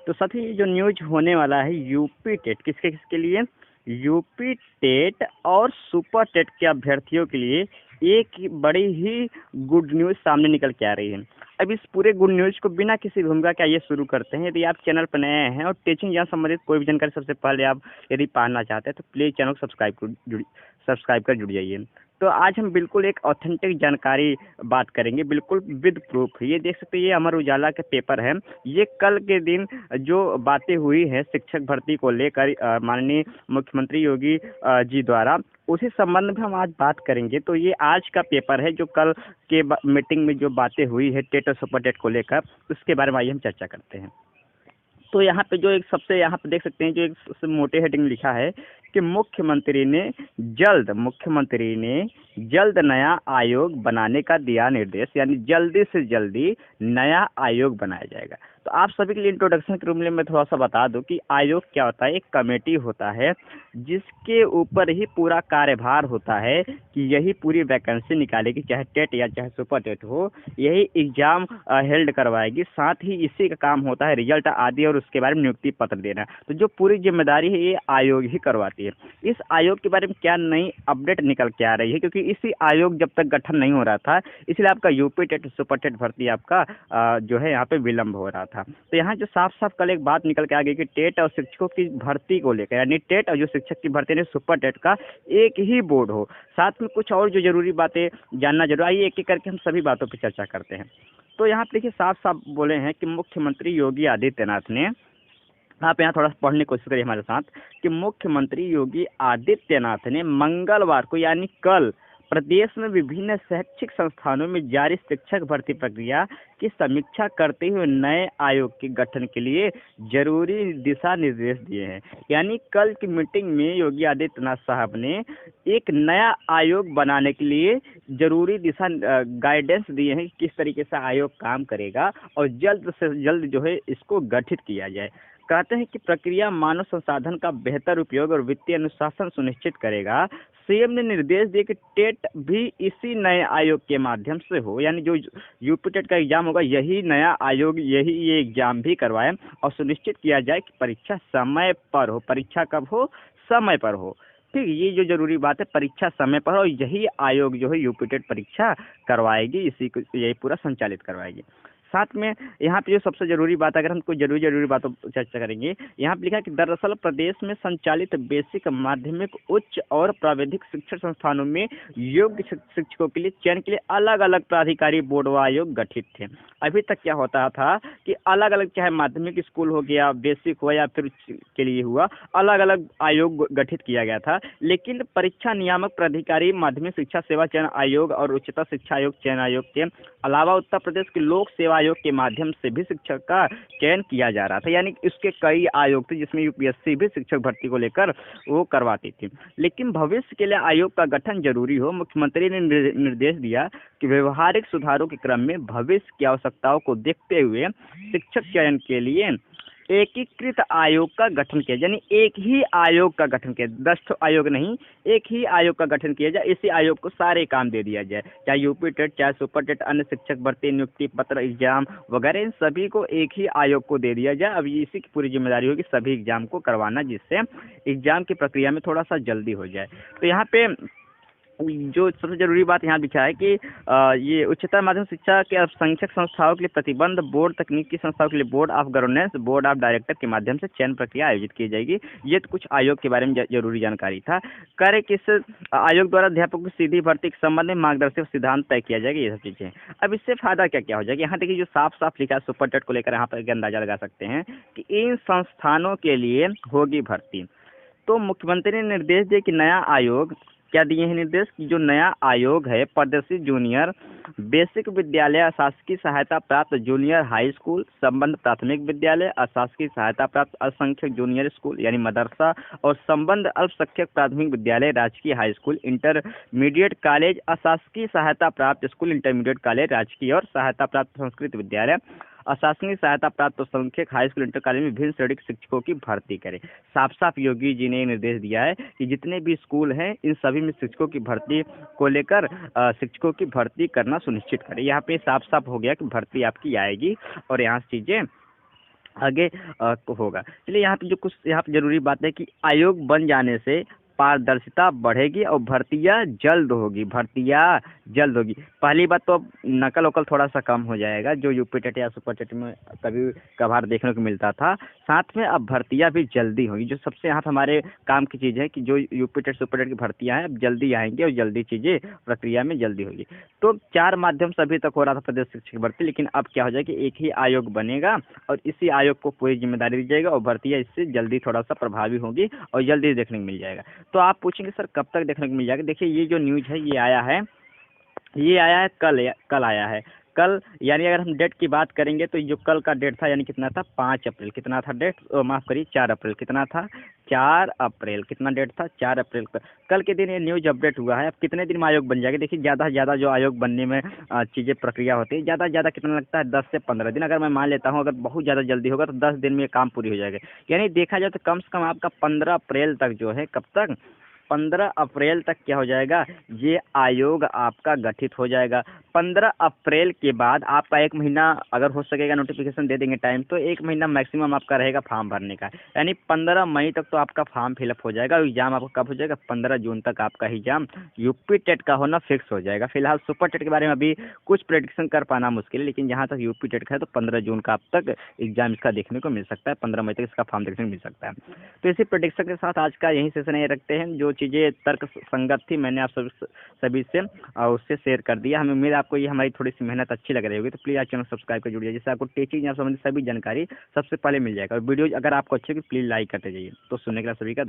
तो साथ ही जो न्यूज होने वाला है यूपी टेट किसके किसके लिए, यूपी टेट और सुपर टेट के अभ्यर्थियों के लिए एक बड़ी ही गुड न्यूज़ सामने निकल के आ रही है। अब इस पूरे गुड न्यूज़ को बिना किसी भूमिका के आइए शुरू करते हैं। यदि आप चैनल पर नए हैं और टीचिंग ज्ञान संबंधित कोई भी जानकारी सबसे पहले आप यदि पाना चाहते हैं तो प्लीज़ चैनल को सब्सक्राइब कर जुड़ जाइए। तो आज हम बिल्कुल एक ऑथेंटिक जानकारी बात करेंगे, बिल्कुल विद प्रूफ। ये देख सकते हैं, ये अमर उजाला के पेपर है। ये कल के दिन जो बातें हुई है शिक्षक भर्ती को लेकर माननीय मुख्यमंत्री योगी जी द्वारा, उसी संबंध में हम आज बात करेंगे। तो ये आज का पेपर है जो कल के मीटिंग में जो बातें हुई है टेट और सुपर टेट को लेकर, उसके बारे में आइए हम चर्चा करते हैं। तो यहाँ पे जो एक सबसे यहाँ पे देख सकते हैं जो एक सबसे मोटे हेडिंग लिखा है कि मुख्यमंत्री ने जल्द नया आयोग बनाने का दिया निर्देश, यानी जल्दी से जल्दी नया आयोग बनाया जाएगा। तो आप सभी के लिए इंट्रोडक्शन के रूप में मैं थोड़ा सा बता दूं कि आयोग क्या होता है। एक कमेटी होता है जिसके ऊपर ही पूरा कार्यभार होता है कि यही पूरी वैकेंसी निकालेगी, चाहे टेट या चाहे सुपर टेट हो, यही एग्जाम हेल्ड करवाएगी। साथ ही इसी का काम होता है रिजल्ट आदि और उसके बारे में नियुक्ति पत्र देना। तो जो पूरी जिम्मेदारी है ये आयोग ही करवाती है। इस आयोग के बारे में क्या नई अपडेट निकल के आ रही है, क्योंकि इसी आयोग जब तक गठन नहीं हो रहा था इसलिए आपका यूपी टेट सुपर टेट भर्ती आपका जो है यहाँ पे विलंब हो रहा था। तो यहाँ जो साफ साफ कल एक बात निकल के आ गई कि टेट और शिक्षकों की भर्ती को लेकर, यानी टेट और जो शिक्षक की भर्ती है सुपर टेट का एक ही बोर्ड हो। साथ में कुछ और जो जरूरी बातें जानना जरूरी, आइए एक एक करके हम सभी बातों पर चर्चा करते हैं। तो यहाँ पे देखिए साफ साफ बोले हैं कि मुख्यमंत्री योगी आदित्यनाथ ने, आप यहाँ थोड़ा पढ़ने की कोशिश करिए हमारे साथ, कि मुख्यमंत्री योगी आदित्यनाथ ने मंगलवार को यानी कल प्रदेश में विभिन्न शैक्षिक संस्थानों में जारी शिक्षक भर्ती प्रक्रिया की समीक्षा करते हुए नए आयोग के गठन के लिए जरूरी दिशा निर्देश दिए हैं। यानी कल की मीटिंग में योगी आदित्यनाथ साहब ने एक नया आयोग बनाने के लिए जरूरी दिशा गाइडेंस दिए हैं कि किस तरीके से आयोग काम करेगा और जल्द से जल्द जो है इसको गठित किया जाए। कहते हैं कि प्रक्रिया मानव संसाधन का बेहतर उपयोग और वित्तीय अनुशासन सुनिश्चित करेगा। सीएम ने निर्देश दिए कि टेट भी इसी नए आयोग के माध्यम से हो, यानी जो यूपी टेट का एग्जाम होगा यही नया आयोग यही ये एग्जाम भी करवाए और सुनिश्चित किया जाए कि परीक्षा समय पर हो। परीक्षा कब हो? समय पर हो। ठीक, ये जो जरूरी बात है, परीक्षा समय पर हो और यही आयोग जो है यूपी टेट परीक्षा करवाएगी, इसी को यही पूरा संचालित करवाएगी। साथ में यहाँ पे जो सबसे जरूरी बात, अगर हम कोई जरूरी बातों पर चर्चा करेंगे, यहाँ पे लिखा है कि दरअसल प्रदेश में संचालित बेसिक, माध्यमिक, उच्च और प्राविधिक शिक्षण संस्थानों में योग्य शिक्षकों के लिए चयन के लिए अलग अलग प्राधिकारी बोर्ड व आयोग गठित थे। अभी तक क्या होता था कि अलग अलग, चाहे माध्यमिक स्कूल हो गया, बेसिक हो या फिर के लिए हुआ, अलग अलग आयोग गठित किया गया था। लेकिन परीक्षा नियामक प्राधिकारी, माध्यमिक शिक्षा सेवा चयन आयोग और उच्चतर शिक्षा आयोग चयन आयोग के अलावा उत्तर प्रदेश के लोक सेवा आयोग के माध्यम से भी शिक्षक का चयन किया जा रहा था। यानी इसके कई आयोग थे जिसमें यूपीएससी भी शिक्षक भर्ती को लेकर वो करवाती थी। लेकिन भविष्य के लिए आयोग का गठन जरूरी हो, मुख्यमंत्री ने निर्देश दिया कि व्यवहारिक सुधारों के क्रम में भविष्य की आवश्यकताओं को देखते हुए शिक्षक चयन के लिए एकीकृत आयोग का गठन किया, यानी एक ही आयोग का गठन किया, 10 आयोग नहीं, एक ही आयोग का गठन किया जाए। इसी आयोग को सारे काम दे दिया जाए, चाहे यूपी टेट, चाहे सुपर टेट, अन्य शिक्षक भर्ती, नियुक्ति पत्र, एग्जाम वगैरह, इन सभी को एक ही आयोग को दे दिया जाए। अब इसी की पूरी जिम्मेदारी होगी सभी एग्जाम को करवाना, जिससे एग्जाम की प्रक्रिया में थोड़ा सा जल्दी हो जाए। तो यहाँ पे जो सबसे जरूरी बात यहाँ लिखा है कि ये उच्चतर माध्यमिक शिक्षा के अल्पसंख्यक संस्थाओं के लिए प्रतिबंध बोर्ड, तकनीकी संस्थाओं के लिए board of governance, board of director के माध्यम से चयन प्रक्रिया आयोजित की जाएगी। ये तो कुछ आयोग के बारे में जरूरी जानकारी था। कार्य किस आयोग द्वारा अध्यापकों की सीधी भर्ती के संबंध में मार्गदर्शक सिद्धांत तय किया जाएगा, ये सब चीजें। अब इससे फायदा क्या क्या हो जाएगा, यहाँ देखिए जो साफ साफ लिखा है सुपर टेट को लेकर, यहाँ पर अंदाजा लगा सकते हैं कि इन संस्थानों के लिए होगी भर्ती। तो मुख्यमंत्री ने निर्देश दिए कि नया आयोग, क्या दिए हैं निर्देश, कि जो नया आयोग है प्रदेशी जूनियर बेसिक विद्यालय, अशासकीय सहायता प्राप्त जूनियर हाई स्कूल, संबंध प्राथमिक विद्यालय, अशासकीय सहायता प्राप्त अल्पसंख्यक जूनियर स्कूल यानी मदरसा और संबंध अल्पसंख्यक प्राथमिक विद्यालय, राजकीय हाई स्कूल, इंटरमीडिएट कॉलेज, अशासकीय सहायता प्राप्त स्कूल, इंटरमीडिएट कॉलेज, राजकीय और सहायता प्राप्त संस्कृत विद्यालय, अशासकीय सहायता प्राप्त संख्यक हाई स्कूल, इंटर कॉलेज में विभिन्न श्रेणी के शिक्षकों की भर्ती करें। साफ साफ योगी जी ने निर्देश दिया है कि जितने भी स्कूल हैं इन सभी में शिक्षकों की भर्ती को लेकर शिक्षकों की भर्ती करना सुनिश्चित करें। यहाँ पे साफ साफ हो गया कि भर्ती आपकी आएगी और यहाँ चीजें आगे होगा। चलिए यहाँ पे जो कुछ यहाँ पे जरूरी बात है कि आयोग बन जाने से पारदर्शिता बढ़ेगी और भर्तियाँ जल्द होगी, भर्तियाँ जल्द होगी। पहली बात तो अब नकल वकल थोड़ा सा कम हो जाएगा जो यूपी टेट या सुपर टेट में कभी कभार देखने को मिलता था। साथ में अब भर्तियाँ भी जल्दी होगी, जो सबसे यहाँ पे हमारे काम की चीज़ है कि जो यूपी टेट सुपर टेट की भर्तियाँ हैं अब जल्दी आएंगी और जल्दी चीज़ें प्रक्रिया में जल्दी होगी। तो 4 माध्यम से अभी तक हो रहा था प्रदेश शिक्षक भर्ती, लेकिन अब क्या हो जाएगा कि एक ही आयोग बनेगा और इसी आयोग को पूरी जिम्मेदारी दी जाएगी और भर्तियाँ इससे जल्दी थोड़ा सा प्रभावी होंगी और जल्दी देखने को मिल जाएगा। तो आप पूछेंगे सर कब तक देखने को मिल जाएगा? देखिए ये जो न्यूज़ है ये आया है कल आया है कल। यानी अगर हम डेट की बात करेंगे तो जो कल का डेट था यानी कितना था 5 अप्रैल, कितना था डेट, माफ़ करिए 4 अप्रैल, कितना था 4 अप्रैल, कितना डेट था 4 अप्रैल का। कल के दिन ये न्यूज़ अपडेट हुआ है। अब कितने दिन में आयोग बन जाएगा? देखिए ज़्यादा से ज़्यादा जो आयोग बनने में चीज़ें प्रक्रिया होती है, ज़्यादा से ज़्यादा कितना लगता है 10 से 15 दिन। अगर मैं मान लेता हूँ अगर बहुत ज़्यादा जल्दी होगा तो 10 दिन में ये काम पूरी हो जाएगा। यानी देखा जाए तो कम से कम आपका 15 अप्रैल तक जो है, कब तक, 15 अप्रैल तक क्या हो जाएगा, ये आयोग आपका गठित हो जाएगा। 15 अप्रैल के बाद आपका 1 महीना अगर हो सकेगा नोटिफिकेशन दे देंगे टाइम, तो 1 महीना मैक्सिमम आपका रहेगा फॉर्म भरने का। यानी 15 मई तक तो आपका फॉर्म फिलअप हो जाएगा और एग्जाम आपका कब हो जाएगा, 15 जून तक आपका एग्जाम यूपी टेट का होना फिक्स हो जाएगा। फिलहाल सुपर टेट के बारे में अभी कुछ प्रेडिक्शन कर पाना मुश्किल है, लेकिन जहाँ तक यूपी टेट का है तो 15 जून का आप तक एग्जाम इसका देखने को मिल सकता है, 15 मई तक इसका फॉर्म देखने को मिल सकता है। तो इसी प्रेडिक्शन के साथ आज का यही सेशन ये रखते हैं। जो चीज़ें तर्क संगत थी मैंने आप सभी से और उससे शेयर कर दिया। हमें उम्मीद है आपको ये हमारी थोड़ी सी मेहनत अच्छी लग रही होगी। तो प्लीज़ आज चैनल सब्सक्राइब कर जुड़िए, जिससे आपको टीचिंग या संबंधित सभी जानकारी सबसे पहले मिल जाएगा। और वीडियो अगर आपको अच्छी लगी प्लीज़ लाइक करते जाइए। तो सुनने के लिए सभी का